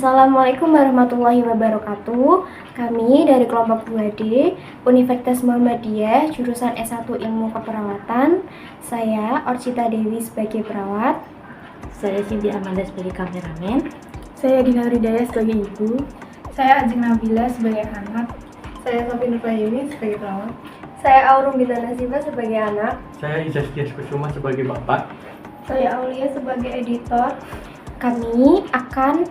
Assalamualaikum warahmatullahi wabarakatuh. Kami dari kelompok 2D Universitas Muhammadiyah jurusan S1 Ilmu Keperawatan. Saya Orcita Dewi sebagai perawat. Saya Cindy Amanda sebagai kameramen. Saya Dina Ridaya sebagai ibu. Saya Ajeng Nabila sebagai anak. Saya Sofi Nurfayuni sebagai perawat. Saya Aurum Bila Nasiba sebagai anak. Saya Izaskia Kusuma sebagai bapak. Saya Aulia sebagai editor. Kami akan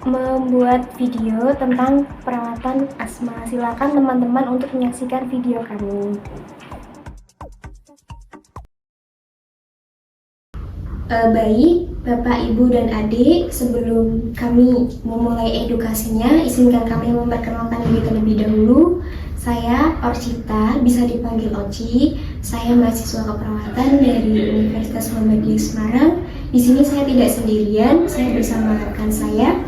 membuat video tentang perawatan asma. Silakan teman-teman untuk menyaksikan video kami. Baik, Bapak, Ibu, dan Adik, sebelum kami memulai edukasinya, izinkan kami memperkenalkan diri terlebih dahulu. Saya Orcita, bisa dipanggil Oci. Saya mahasiswa keperawatan dari Universitas Muhammadiyah Semarang. Di sini saya tidak sendirian, saya bersama rekan saya.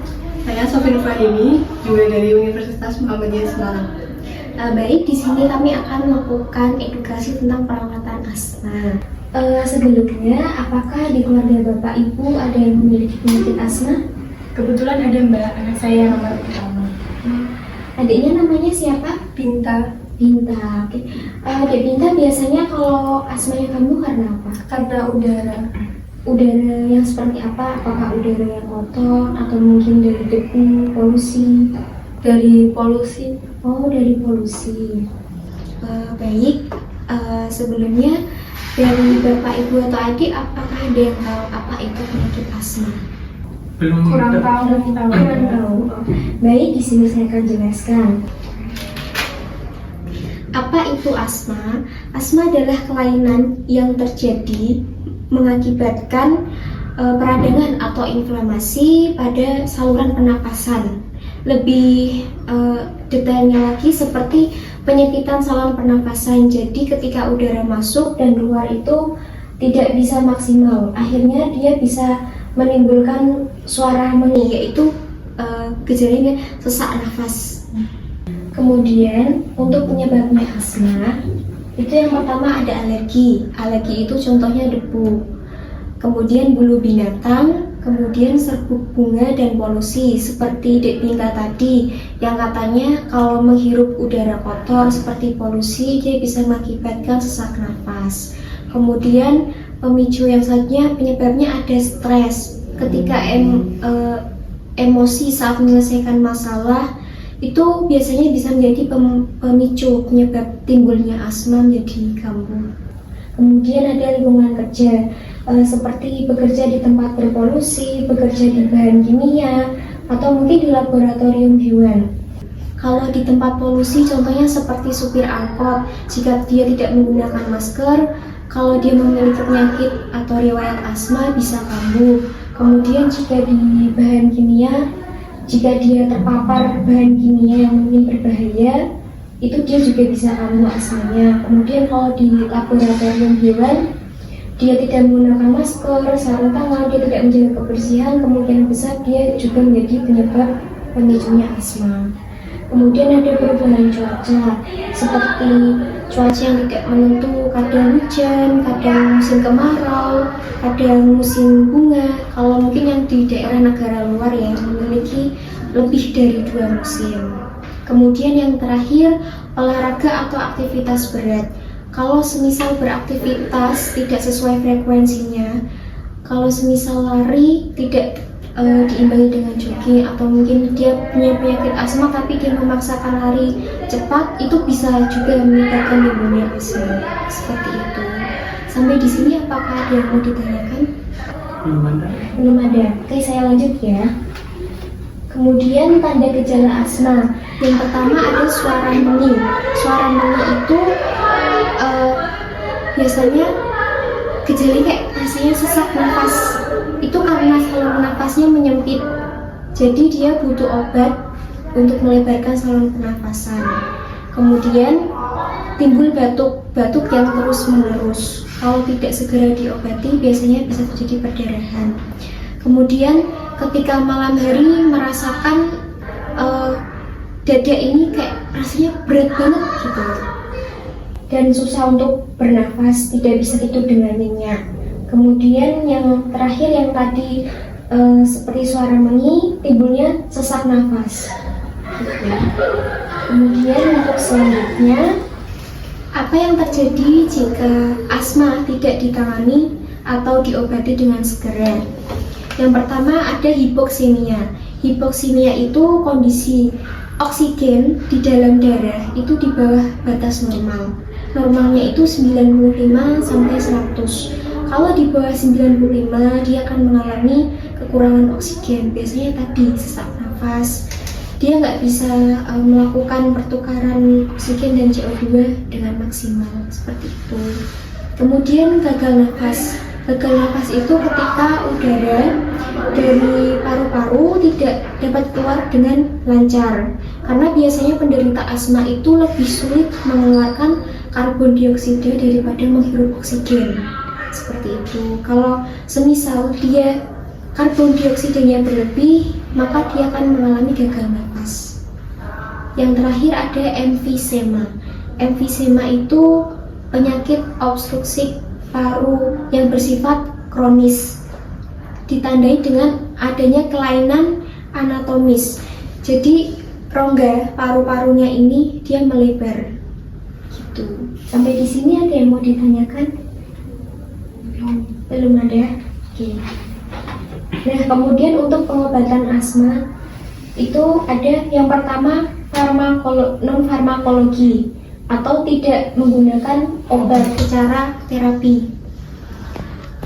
Saya Sofi Nurfayuni, juga dari Universitas Muhammadiyah Semarang. Baik, di sini kami akan melakukan edukasi tentang perawatan asma. Sebelumnya, apakah di keluarga Bapak Ibu ada yang memiliki penyakit asma? Kebetulan ada Mbak, anak saya nomor pertama. Adiknya namanya siapa? Binta. Binta. Oke. Adik Binta, biasanya kalau asmanya kamu karena apa? Karena udara. Udara yang seperti apa? Apakah udara yang kotor atau mungkin dari debu, polusi? Dari polusi. Oh, dari polusi. Baik. Sebelumnya dari Bapak, Ibu, atau adik, apakah ada yang tahu apa itu penyakit asma? Kurang tahu. Kurang tahu. Baik, di sini saya akan jelaskan. Apa itu asma? Asma adalah kelainan yang terjadi mengakibatkan peradangan atau inflamasi pada saluran pernapasan. Lebih detailnya lagi seperti penyempitan saluran pernapasan. Jadi ketika udara masuk dan keluar itu tidak bisa maksimal. Akhirnya dia bisa menimbulkan suara meni, yaitu gejalanya sesak nafas. Kemudian untuk penyebabnya asma, itu yang pertama ada alergi. Alergi itu contohnya debu. Kemudian bulu binatang, kemudian serbuk bunga dan polusi seperti Dek Binta tadi yang katanya kalau menghirup udara kotor seperti polusi dia bisa mengakibatkan sesak nafas. Kemudian pemicu yang selanjutnya penyebabnya ada stres. Ketika emosi saat menyelesaikan masalah itu biasanya bisa menjadi pemicu penyebab timbulnya asma menjadi kambuh. Kemudian ada lingkungan kerja seperti bekerja di tempat berpolusi, bekerja di bahan kimia, atau mungkin di laboratorium hewan. Kalau di tempat polusi contohnya seperti supir angkot, jika dia tidak menggunakan masker, kalau dia memiliki penyakit atau riwayat asma bisa kambuh. Kemudian jika di bahan kimia, jika dia terpapar bahan kimia yang mungkin berbahaya, itu dia juga bisa kambuh asmanya. Kemudian kalau di laboratorium hewan, dia tidak menggunakan masker, sarung tangan, dia tidak menjaga kebersihan, kemungkinan besar dia juga menjadi penyebab pemicunya asma. Kemudian ada perubahan cuaca, seperti cuaca yang tidak menentu, kadang hujan, kadang musim kemarau, kadang musim bunga. Kalau mungkin yang di daerah negara luar yang memiliki lebih dari 2 musim. Kemudian yang terakhir, olahraga atau aktivitas berat. Kalau semisal beraktivitas tidak sesuai frekuensinya, kalau semisal lari tidak diimbangi dengan jogging, atau mungkin dia punya penyakit asma tapi dia memaksakan lari cepat, itu bisa juga menyebabkan timbulnya asma. Seperti itu. Sampai di sini apakah ada yang mau ditanyakan? Belum ada. Oke, saya lanjut ya. Kemudian tanda gejala asma. Yang pertama ada suara meni. Suara meni itu biasanya gejalanya kayak rasanya sesak nafas. Itu karena saluran nafasnya menyempit. Jadi dia butuh obat untuk melebarkan saluran pernafasan. Kemudian timbul batuk yang terus-menerus. Kalau tidak segera diobati biasanya bisa terjadi perdarahan. Kemudian ketika malam hari merasakan dada ini kayak rasanya berat banget gitu dan susah untuk bernafas, tidak bisa tidur dengan nyenyak. Kemudian yang terakhir yang tadi seperti suara meni, timbulnya sesak nafas. Gitu. Kemudian untuk selanjutnya, apa yang terjadi jika asma tidak ditangani atau diobati dengan segera? Yang pertama ada hipoksemia. Hipoksemia itu kondisi oksigen di dalam darah itu di bawah batas normal. Normalnya itu 95 sampai 100. Kalau di bawah 95 dia akan mengalami kekurangan oksigen. Biasanya tadi sesak nafas. Dia nggak bisa melakukan pertukaran oksigen dan CO2 dengan maksimal seperti itu. Kemudian gagal nafas. Gagal nafas itu ketika udara dari paru-paru tidak dapat keluar dengan lancar. Karena biasanya penderita asma itu lebih sulit mengeluarkan karbon dioksida daripada menghirup oksigen. Seperti itu. Kalau semisal dia karbon dioksidanya berlebih, maka dia akan mengalami gagal nafas. Yang terakhir ada emfisema. Emfisema itu penyakit obstruksi paru yang bersifat kronis, ditandai dengan adanya kelainan anatomis. Jadi rongga paru-parunya ini dia melebar. Gitu. Sampai di sini ada yang mau ditanyakan? Belum ada. Oke. Nah, kemudian untuk pengobatan asma itu ada yang pertama non farmakologi atau tidak menggunakan obat secara terapi.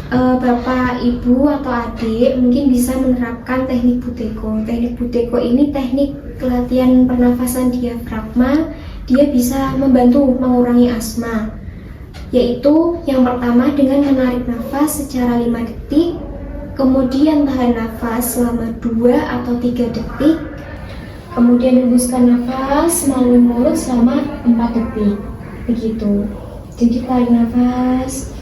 Bapak, ibu atau adik mungkin bisa menerapkan teknik Buteyko. Teknik Buteyko ini teknik latihan pernafasan diafragma. Dia bisa membantu mengurangi asma, yaitu yang pertama dengan menarik nafas secara 5 detik, kemudian tahan nafas selama 2 atau 3 detik, kemudian hembuskan nafas melalui mulut selama 4 detik. Begitu. Jadi tarik nafas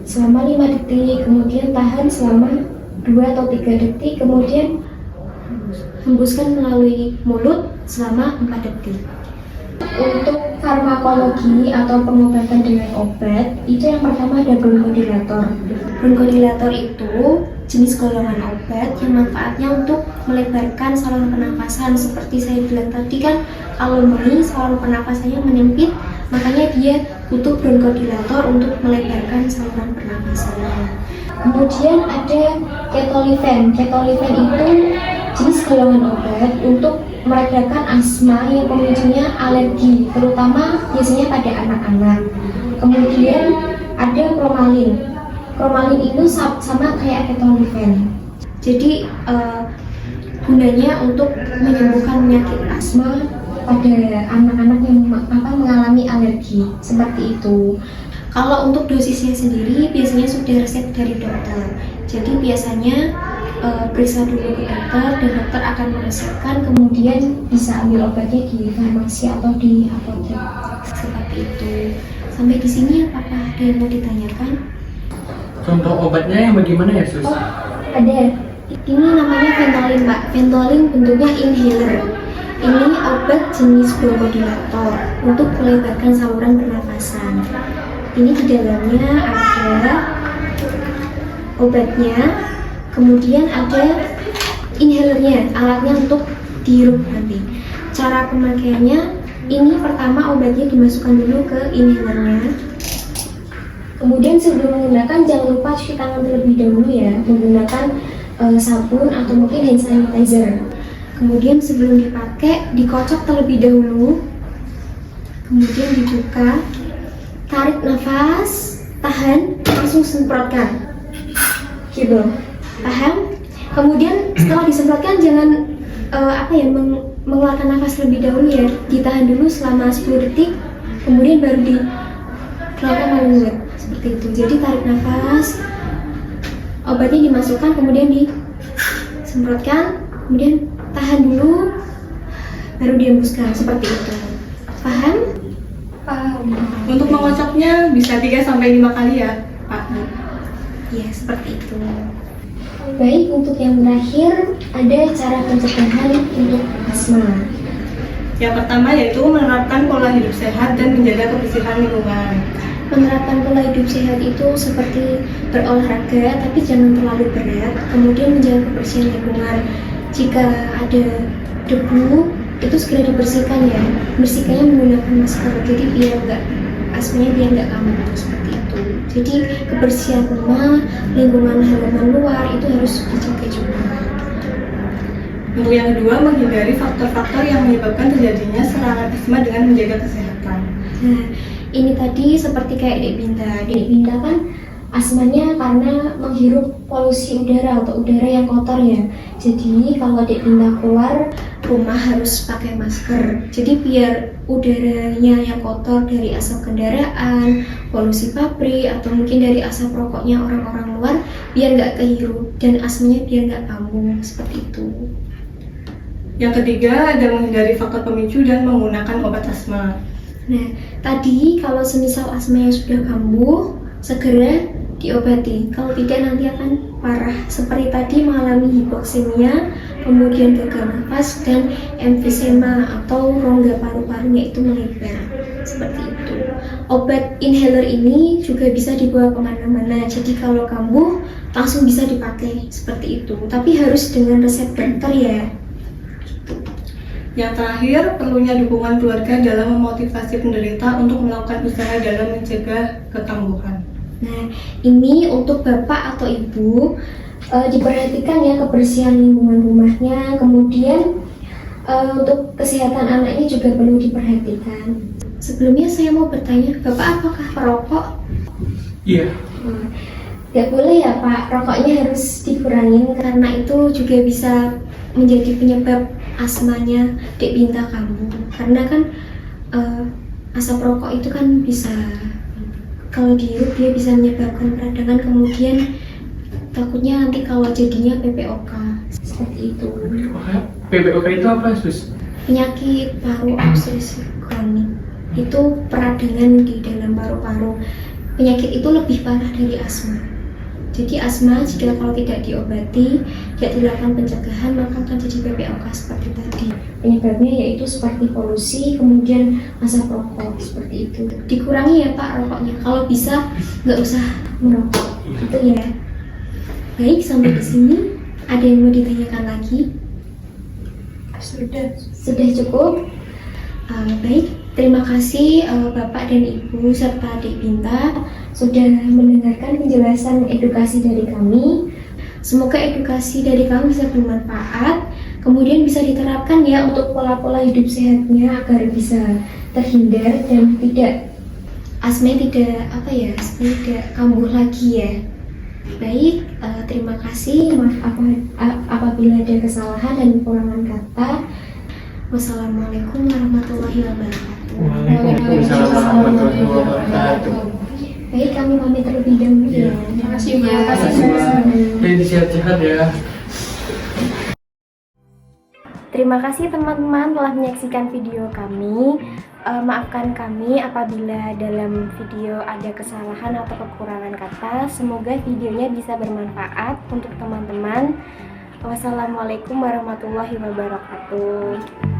selama 5 detik, kemudian tahan selama 2 atau 3 detik, kemudian hembuskan melalui mulut selama 4 detik. Untuk farmakologi atau pengobatan dengan obat, itu yang pertama ada bronkodilator. Bronkodilator itu jenis golongan obat yang manfaatnya untuk melebarkan saluran pernapasan. Seperti saya bilang tadi kan, kalau meni saluran pernapasannya menyempit, makanya dia butuh bronkodilator untuk melebarkan saluran pernapasannya. Kemudian ada ketolifen. Ketolifen itu jenis golongan obat untuk meredakan asma yang pemicunya alergi, terutama biasanya pada anak-anak. Kemudian ada kromalin. Kromalin itu sama kayak ketolifen. Jadi gunanya untuk menyembuhkan penyakit asma pada anak-anak yang mengalami alergi, seperti itu. Kalau untuk dosisnya sendiri biasanya sudah resep dari dokter. Jadi biasanya periksa dulu ke dokter, dan dokter akan meresepkan, kemudian bisa ambil obatnya di farmasi atau di apotek. Seperti itu. Sampai di sini apakah ada yang mau ditanyakan? Contoh obatnya yang bagaimana ya, Sus? Oh, ada. Ini namanya Ventolin, Mbak. Ventolin bentuknya inhaler. Ini obat jenis bronkodilator untuk melebarkan saluran pernafasan. Ini di dalamnya ada obatnya, kemudian ada inhalernya, alatnya untuk dihirup nanti. Cara pemakaiannya, ini pertama obatnya dimasukkan dulu ke inhalernya. Kemudian sebelum menggunakan jangan lupa cuci tangan terlebih dahulu ya, menggunakan sabun atau mungkin hand sanitizer. Kemudian sebelum dipakai, dikocok terlebih dahulu, kemudian dibuka, tarik nafas, tahan, langsung semprotkan. Gitu. Paham? Kemudian setelah disemprotkan jangan mengeluarkan nafas terlebih dahulu ya. Ditahan dulu selama 10 detik, kemudian baru dikeluarkan melalui mulut. Seperti itu. Jadi tarik nafas, obatnya dimasukkan, kemudian disemprotkan, kemudian tahan dulu, baru dihembuskan. Seperti itu. Paham? Paham. Untuk mengocoknya bisa 3-5 kali ya, Pak. Ya, seperti itu. Baik, untuk yang terakhir ada cara pencegahan untuk asma. Yang pertama yaitu menerapkan pola hidup sehat dan menjaga kebersihan lingkungan. Menerapkan pola hidup sehat itu seperti berolahraga tapi jangan terlalu berat, kemudian menjaga kebersihan lingkungan. jika ada debu itu segera dibersihkan ya, bersihkannya menggunakan masker, jadi biar nggak kambuh seperti itu. Jadi kebersihan rumah, lingkungan halaman luar itu harus dijaga juga. Untuk yang kedua, menghindari faktor-faktor yang menyebabkan terjadinya serangan asma dengan menjaga kesehatan. Nah, ini tadi seperti kayak Dek Binta. Dek Binta kan asmanya karena menghirup polusi udara atau udara yang kotor ya. Jadi kalau Dek Binta keluar rumah harus pakai masker. Jadi biar udaranya yang kotor dari asap kendaraan, polusi pabrik, atau mungkin dari asap rokoknya orang-orang luar biar nggak kehirup dan asmanya biar nggak kambuh seperti itu. Yang ketiga, adalah menghindari faktor pemicu dan menggunakan obat asma. Nah, tadi kalau semisal asmanya sudah kambuh, segera diobati. Kalau tidak nanti akan parah. Seperti tadi mengalami hipoksemia, kemudian gagal nafas dan emfisema atau rongga paru-parunya itu melebar. Seperti itu. Obat inhaler ini juga bisa dibawa kemana-mana. Jadi kalau kambuh langsung bisa dipakai seperti itu. Tapi harus dengan resep dokter ya. Yang terakhir, perlunya dukungan keluarga dalam memotivasi penderita untuk melakukan usaha dalam mencegah kekambuhan. Nah, ini untuk bapak atau ibu diperhatikan ya kebersihan lingkungan rumahnya, kemudian untuk kesehatan anaknya juga perlu diperhatikan. Sebelumnya saya mau bertanya, bapak apakah perokok? Iya. Gak boleh ya Pak, rokoknya harus dikurangin karena itu juga bisa menjadi penyebab asmanya Dek Binta kambuh. Karena kan asap rokok itu kan bisa, kalau dihirup dia bisa menyebabkan peradangan, kemudian takutnya nanti kalau jadinya PPOK seperti itu. PPOK itu apa, Sus? Penyakit paru obstruktif kronik, itu peradangan di dalam paru-paru. Penyakit itu lebih parah dari asma. Jadi asma jika kalau tidak diobati, tidak dilakukan pencegahan, maka akan jadi PPOK seperti tadi. Penyebabnya yaitu seperti polusi, kemudian asap rokok seperti itu. Dikurangi ya Pak rokoknya. Kalau bisa nggak usah merokok. Itu ya. Baik, sampai di sini. Ada yang mau ditanyakan lagi? Sudah cukup. Baik, terima kasih Bapak dan Ibu serta Dek Binta sudah mendengarkan penjelasan edukasi dari kami. Semoga edukasi dari kami bisa bermanfaat, kemudian bisa diterapkan ya untuk pola-pola hidup sehatnya agar bisa terhindar dan tidak asma tidak kambuh lagi ya. Baik, terima kasih. Maaf apabila ada kesalahan dan kekurangan kata. Wassalamualaikum warahmatullahi wabarakatuh. Waalaikumsalam warahmatullahi wabarakatuh. Baik, kami pamit terlebih dahulu ya. Terima kasih, Mbak. Terima kasih, Mbak. Jadi sehat-sehat ya. Terima kasih teman-teman telah menyaksikan video kami. Maafkan kami apabila dalam video ada kesalahan atau kekurangan kata. Semoga videonya bisa bermanfaat untuk teman-teman. Wassalamualaikum warahmatullahi wabarakatuh.